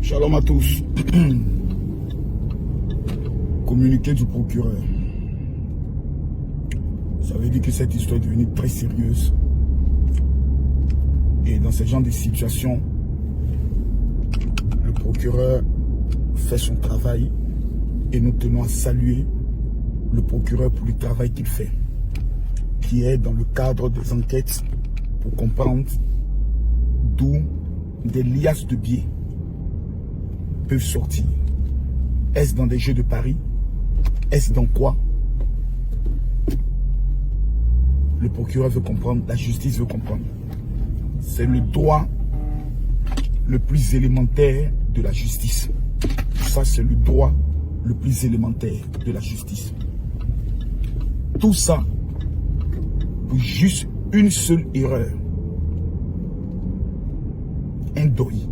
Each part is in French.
Shalom à tous. Communiqué du procureur. Ça veut dire que cette histoire est devenue très sérieuse. Et dans ce genre de situation, le procureur fait son travail et nous tenons à saluer le procureur pour le travail qu'il fait, qui est dans le cadre des enquêtes pour comprendre d'où des liasses de billets peuvent sortir. Est-ce dans des jeux de paris? Est-ce dans quoi? Le procureur veut comprendre, la justice veut comprendre. C'est le droit le plus élémentaire de la justice. Ça, c'est le droit le plus élémentaire de la justice. Tout ça pour juste une seule erreur. Un deuil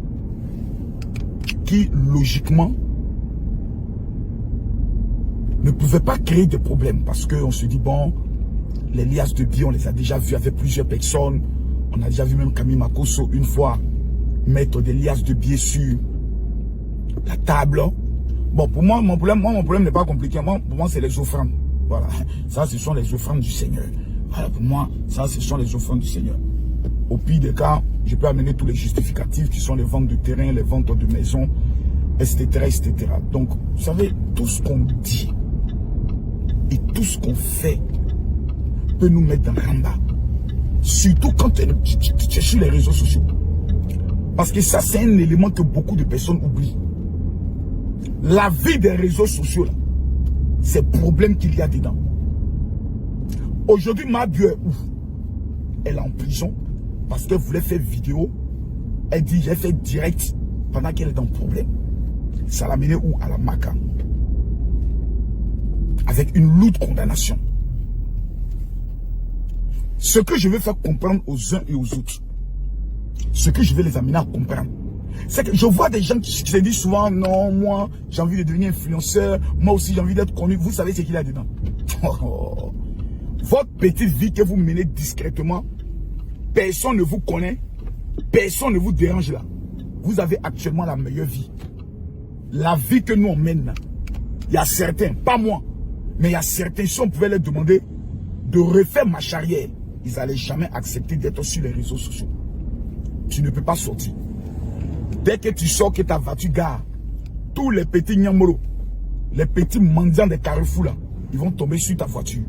qui, logiquement, ne pouvait pas créer de problème parce qu'on se dit, bon, les liasses de billets, on les a déjà vus avec plusieurs personnes. On a déjà vu même Camille Makosso une fois mettre des liasses de billets sur la table. Bon, pour moi, mon problème n'est pas compliqué. Pour moi, c'est les offrandes. Voilà. Ça, ce sont les offrandes du Seigneur. Voilà, pour moi, ça, ce sont les offrandes du Seigneur. Au pire des cas, je peux amener tous les justificatifs qui sont les ventes de terrain, les ventes de maisons, etc., etc. Donc, vous savez, tout ce qu'on dit et tout ce qu'on fait peut nous mettre dans le ramba. Surtout quand tu es sur les réseaux sociaux. Parce que ça, c'est un élément que beaucoup de personnes oublient. La vie des réseaux sociaux, c'est le problème qu'il y a dedans. Aujourd'hui, ma bio est où? Elle est en prison parce qu'elle voulait faire vidéo. Elle dit, j'ai fait direct pendant qu'elle est dans le problème. Ça l'a mené où? À la Maca. Avec une lourde condamnation. Ce que je veux faire comprendre aux uns et aux autres, ce que je vais les amener à comprendre, c'est que je vois des gens qui se disent souvent, non, moi, j'ai envie de devenir influenceur, moi aussi j'ai envie d'être connu. Vous savez ce qu'il y a dedans? Votre petite vie que vous menez discrètement, personne ne vous connaît, personne ne vous dérange là. Vous avez actuellement la meilleure vie. La vie que nous on mène là. Il y a certains, pas moi, mais il y a certains, si on pouvait leur demander de refaire ma carrière, ils n'allaient jamais accepter d'être sur les réseaux sociaux. Tu ne peux pas sortir. Dès que tu sors, que ta voiture gare, tous les petits nyamoro, les petits mendiants des carrefours là, ils vont tomber sur ta voiture.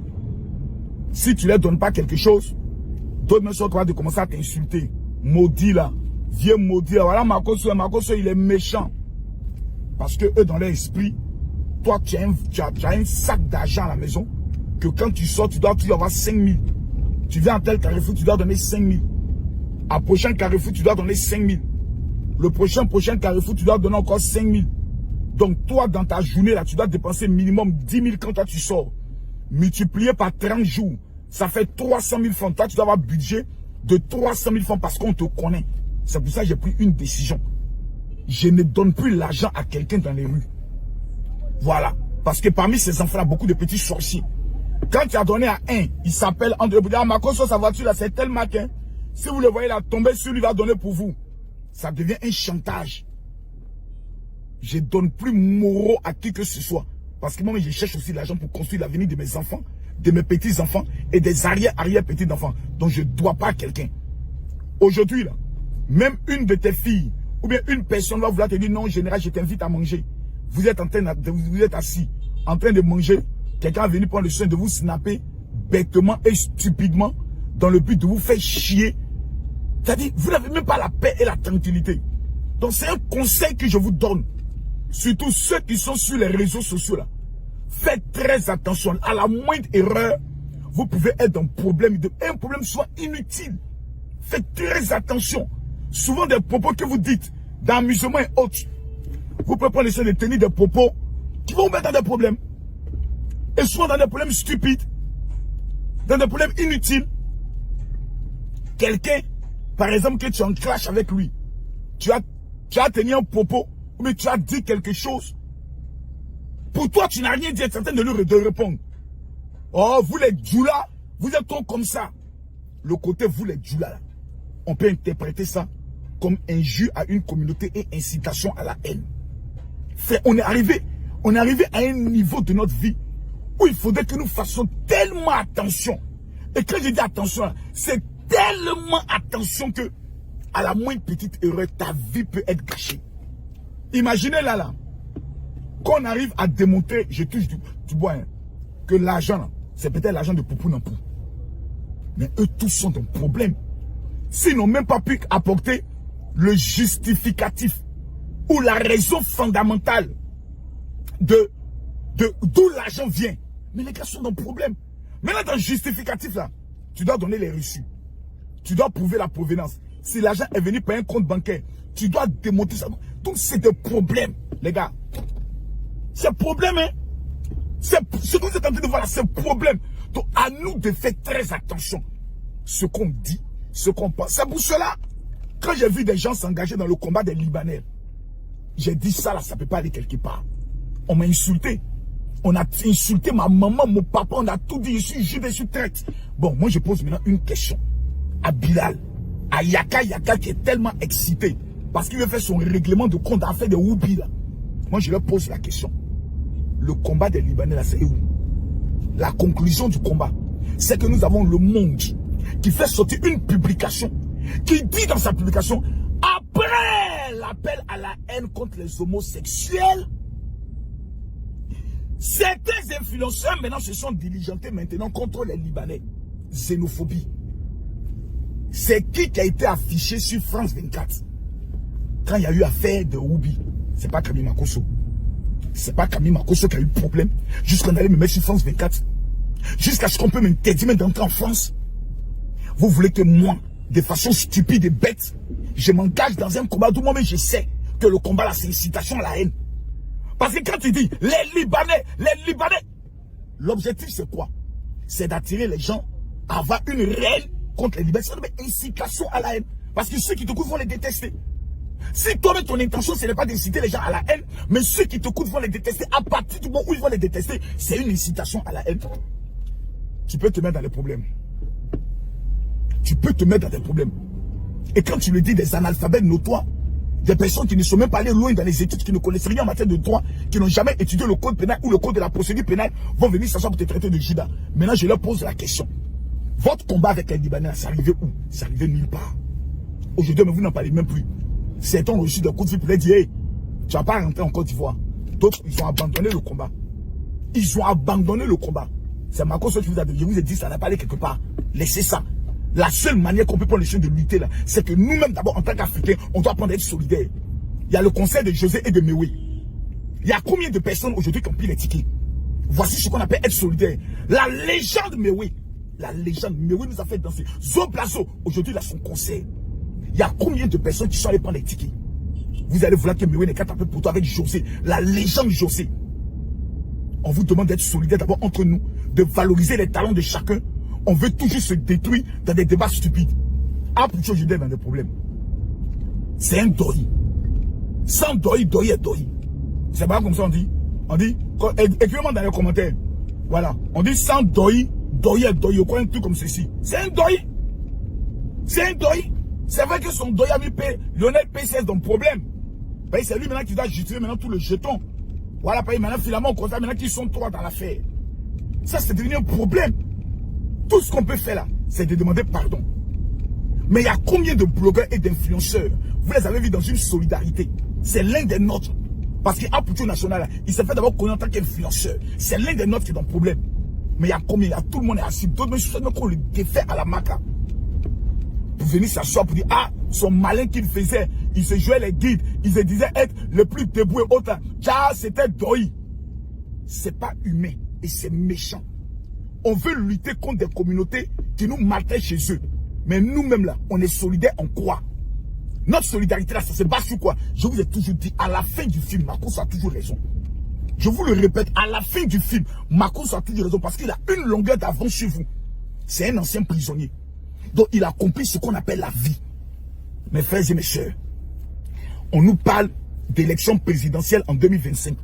Si tu ne leur donnes pas quelque chose, d'autres me sont capables de commencer à t'insulter. Maudit là, vieux maudit là. Voilà, Makosso, il est méchant. Parce que eux, dans leur esprit, toi, tu as un sac d'argent à la maison, que quand tu sors, tu dois avoir 5 000. Tu viens à tel carrefour, tu dois donner 5 000. À prochain carrefour, tu dois donner 5 000. Le prochain carrefour, tu dois donner encore 5 000. Donc, toi, dans ta journée, là, tu dois dépenser minimum 10 000 quand toi, tu sors. Multiplié par 30 jours, ça fait 300 000 francs. Toi, tu dois avoir un budget de 300 000 francs parce qu'on te connaît. C'est pour ça que j'ai pris une décision. Je ne donne plus l'argent à quelqu'un dans les rues. Voilà. Parce que parmi ces enfants-là, beaucoup de petits sorciers. Quand tu as donné à un, il s'appelle André Bouddha, Makosso, sa voiture là, c'est tel maquin. Si vous le voyez là, tomber sur lui, il va donner pour vous. Ça devient un chantage. Je ne donne plus moraux à qui que ce soit. Parce que moi, je cherche aussi l'argent pour construire l'avenir de mes enfants, de mes petits-enfants et des arrière-petits-enfants. Donc, je ne dois pas à quelqu'un. Aujourd'hui, là, même une de tes filles, ou bien une personne va vouloir te dire, non, général, je t'invite à manger. Vous êtes vous êtes assis, en train de manger. Quelqu'un est venu prendre le soin de vous snapper bêtement et stupidement dans le but de vous faire chier. C'est-à-dire, vous n'avez même pas la paix et la tranquillité. Donc, c'est un conseil que je vous donne. Surtout ceux qui sont sur les réseaux sociaux là. Faites très attention. À la moindre erreur, vous pouvez être dans un problème soit inutile. Faites très attention. Souvent des propos que vous dites d'amusement et autres. Vous pouvez prendre le soin de tenir des propos qui vont vous mettre dans des problèmes. Et souvent dans des problèmes stupides. Dans des problèmes inutiles. Quelqu'un, par exemple, que tu es en clash avec lui. Tu as tenu un propos, mais tu as dit quelque chose. Pour toi, tu n'as rien dit, c'est en train de lui répondre. Oh, vous les djoulas, vous êtes trop comme ça. Le côté vous les djoulas, on peut interpréter ça comme injure à une communauté et incitation à la haine. Frère, on est arrivé à un niveau de notre vie où il faudrait que nous fassions tellement attention. Et quand je dis attention, c'est tellement attention que à la moindre petite erreur, ta vie peut être gâchée. Imaginez là, qu'on arrive à démontrer, je touche du bois, hein, que l'argent, c'est peut-être l'argent de Poupou Nampou. Mais eux tous sont dans le problème. S'ils n'ont même pas pu apporter le justificatif ou la raison fondamentale d'où l'argent vient. Mais les gars sont dans le problème. Maintenant, dans le justificatif là, tu dois donner les reçus. Tu dois prouver la provenance. Si l'argent est venu par un compte bancaire, tu dois démontrer ça. Donc c'est des problèmes, les gars. C'est problème, hein. Ce que vous êtes en train de voir là, c'est problème. Donc à nous de faire très attention. Ce qu'on dit, ce qu'on pense. C'est pour cela, quand j'ai vu des gens s'engager dans le combat des Libanais, j'ai dit ça là, ça ne peut pas aller quelque part. On m'a insulté. On a insulté ma maman, mon papa, on a tout dit, je suis juif, je suis traître. Bon, moi je pose maintenant une question à Bilal, à Yaka qui est tellement excité parce qu'il veut faire son règlement de compte à faire des Woubi là. Moi je leur pose la question. Le combat des Libanais là, c'est où? La conclusion du combat, c'est que nous avons le monde qui fait sortir une publication, qui dit dans sa publication, après l'appel à la haine contre les homosexuels, certains influenceurs maintenant se sont diligentés maintenant contre les Libanais. Xénophobie. C'est qui a été affiché sur France 24 quand il y a eu affaire de Woubi? C'est pas Camille Makosso. C'est pas Camille Makosso qui a eu problème jusqu'à qu'on allait me mettre sur France 24. Jusqu'à ce qu'on peut m'interdire d'entrer en France. Vous voulez que moi, de façon stupide et bête, je m'engage dans un combat d'où moi-même je sais que le combat là c'est incitation à la haine. Parce que quand tu dis les Libanais, l'objectif c'est quoi? C'est d'attirer les gens à avoir une haine contre les Libanais. Ça devient incitation à la haine. Parce que ceux qui te coûtent vont les détester. Si toi-même ton intention ce n'est pas d'inciter les gens à la haine, mais ceux qui te coûtent vont les détester, à partir du moment où ils vont les détester, c'est une incitation à la haine. Tu peux te mettre dans les problèmes. Tu peux te mettre dans des problèmes. Et quand tu le dis, des analphabètes notoires, des personnes qui ne sont même pas allées loin dans les études, qui ne connaissent rien en matière de droit, qui n'ont jamais étudié le code pénal ou le code de la procédure pénale, vont venir s'asseoir pour te traiter de Judas. Maintenant, je leur pose la question. Votre combat avec les Libanais, c'est arrivé où? C'est arrivé nulle part. Aujourd'hui, mais vous n'en parlez même plus. Certains ont reçu des coups de fil pour leur dire, hey, tu vas pas rentrer en Côte d'Ivoire. D'autres, ils ont abandonné le combat. Ils ont abandonné le combat. C'est Makosso qui vous a dit, je vous ai dit, ça n'a pas allé quelque part. Laissez ça. La seule manière qu'on peut prendre les choses de lutter là, c'est que nous-mêmes d'abord en tant qu'Africains, on doit apprendre à être solidaires. Il y a le conseil de José et de Mewé. Il y a combien de personnes aujourd'hui qui ont pris les tickets? Voici ce qu'on appelle être solidaire. La légende Mewé. La légende Mewé nous a fait danser. Zo Blazo, aujourd'hui il a son conseil. Il y a combien de personnes qui sont allées prendre les tickets? Vous allez vouloir que Mewé n'est qu'à taper pour toi avec José. La légende José. On vous demande d'être solidaire d'abord entre nous, de valoriser les talents de chacun. On veut toujours se détruire dans des débats stupides. Ah, pour je dans des problèmes. C'est un doi. Sans doi est doi. C'est pas comme ça on dit. On dit, écrivez-moi dans les commentaires. Voilà. On dit sans doi est doi. Quoi, un truc comme ceci. C'est un doi. C'est un doi. C'est vrai que son doi a mis Lionel PCS dans le problème. C'est lui maintenant qui doit justifier maintenant tout le jeton. Voilà, maintenant finalement, on constate maintenant qu'ils sont trois dans l'affaire. Ça, c'est devenu un problème. Tout ce qu'on peut faire là, c'est de demander pardon. Mais il y a combien de blogueurs et d'influenceurs, vous les avez vus dans une solidarité. C'est l'un des nôtres. Parce qu'Apoutou National, là, il s'est fait d'abord connaître en tant qu'influenceur. C'est l'un des nôtres qui est dans le problème. Mais il y a combien? Il y a tout le monde est assis. D'autres même qu'on le défait à la maca. Pour venir s'asseoir pour dire, ah, son malin qu'il faisait, il se jouait les guides, il se disait être le plus debout et autre. Car c'était doi. C'est pas humain et c'est méchant. On veut lutter contre des communautés qui nous maltraitent chez eux. Mais nous-mêmes là, on est solidaires en quoi? Notre solidarité là, ça se base sur quoi? Je vous ai toujours dit, à la fin du film, Makosso a toujours raison. Je vous le répète, à la fin du film, Makosso a toujours raison parce qu'il a une longueur d'avance sur vous. C'est un ancien prisonnier. Donc il a compris ce qu'on appelle la vie. Mes frères et mes sœurs, on nous parle d'élection présidentielle en 2025.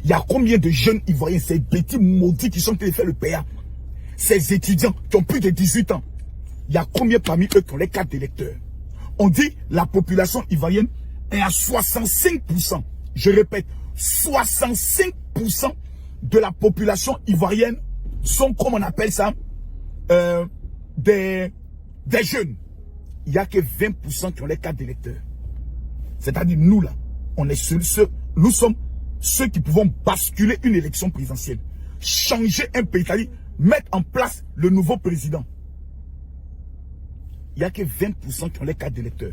Il y a combien de jeunes Ivoiriens, ces petits maudits qui sont en train de faire le PA, ces étudiants qui ont plus de 18 ans, il y a combien parmi eux qui ont les cartes d'électeurs? On dit la population ivoirienne est à 65%. Je répète, 65% de la population ivoirienne sont, comme on appelle ça, des jeunes. Il n'y a que 20% qui ont les cartes d'électeurs. C'est-à-dire nous là, nous sommes ceux qui pouvons basculer une élection présidentielle, changer un pays, c'est-à-dire mettre en place le nouveau président. Il n'y a que 20% qui ont les cartes d'électeurs.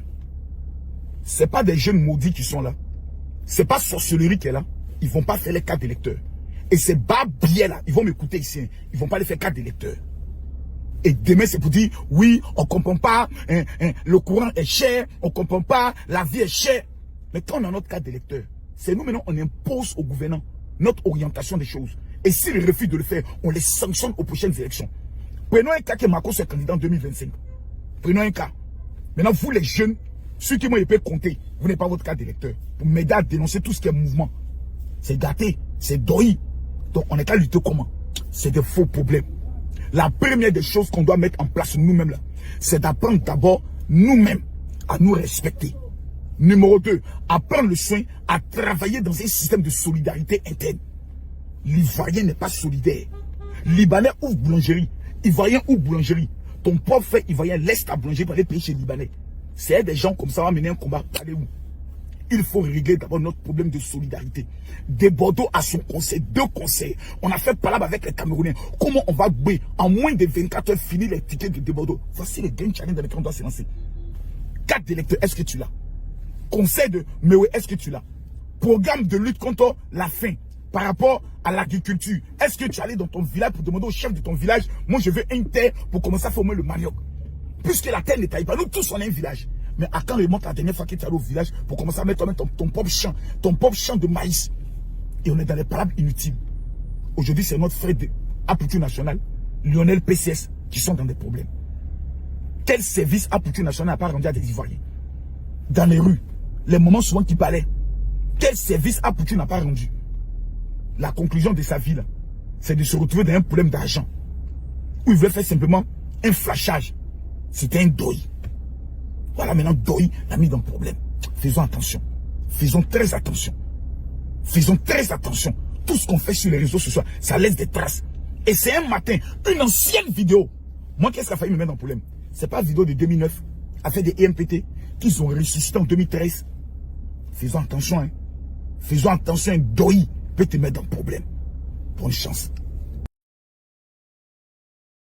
Ce n'est pas des jeunes maudits qui sont là. Ce n'est pas sorcellerie qui est là. Ils ne vont pas faire les cartes d'électeurs. Et ces bas billets là, ils vont m'écouter ici. Ils ne vont pas les faire cartes d'électeurs. Et demain, c'est pour dire, oui, on ne comprend pas, le courant est cher, on ne comprend pas, la vie est chère. Mais quand on a notre carte d'électeur, c'est nous maintenant, on impose aux gouvernants notre orientation des choses. Et s'ils refusent de le faire, on les sanctionne aux prochaines élections. Prenons un cas que Macron soit candidat en 2025. Prenons un cas. Maintenant, vous les jeunes, ceux qui m'ont épée compter, vous n'avez pas votre carte d'électeur. Pour m'aider à dénoncer tout ce qui est mouvement. C'est gâté, c'est dori. Donc on est qu'à lutter comment? C'est des faux problèmes. La première des choses qu'on doit mettre en place nous-mêmes là, c'est d'apprendre d'abord nous-mêmes à nous respecter. Numéro 2, apprendre le soin à travailler dans un système de solidarité interne. L'Ivoirien n'est pas solidaire. Libanais ouvre boulangerie. Ivoirien ouvre boulangerie. Ton pauvre frère Ivoirien laisse ta boulangerie pour aller payer chez Libanais. C'est des gens comme ça, on va mener un combat. Allez où? Il faut régler d'abord notre problème de solidarité. Des Bordeaux à son conseil, 2 conseils. On a fait palabre avec les Camerounais. Comment on va en moins de 24 heures finir les tickets de Bordeaux? Voici les game challenge dans lesquels on doit se lancer. Carte d'électeur, est-ce que tu l'as? Conseil de Mewe, est-ce que tu l'as? Programme de lutte contre la faim par rapport à l'agriculture. Est-ce que tu es allé dans ton village pour demander au chef de ton village, moi je veux une terre pour commencer à former le manioc? Puisque la terre ne taille pas, nous tous on a un village. Mais à quand remonte la dernière fois que tu es allé au village pour commencer à mettre ton propre champ de maïs? Et on est dans les palabres inutiles. Aujourd'hui, c'est notre frère de Apouture Nationale, Lionel PCS, qui sont dans des problèmes. Quel service Apouture Nationale n'a pas rendu à des Ivoiriens? Dans les rues, les moments souvent qui parlaient. Quel service Apouture n'a pas rendu? La conclusion de sa vie, c'est de se retrouver dans un problème d'argent. Où il voulait faire simplement un flashage. C'était un doi. Voilà, maintenant, doi l'a mis dans le problème. Faisons attention. Faisons très attention. Faisons très attention. Tout ce qu'on fait sur les réseaux sociaux, ça laisse des traces. Et c'est un matin, une ancienne vidéo. Moi, qu'est-ce qui a failli me mettre dans le problème? C'est pas la vidéo de 2009, avec des EMPT, qu'ils ont ressuscité en 2013. Faisons attention, hein. Faisons attention, un doi peut te mettre dans le problème. Bonne chance.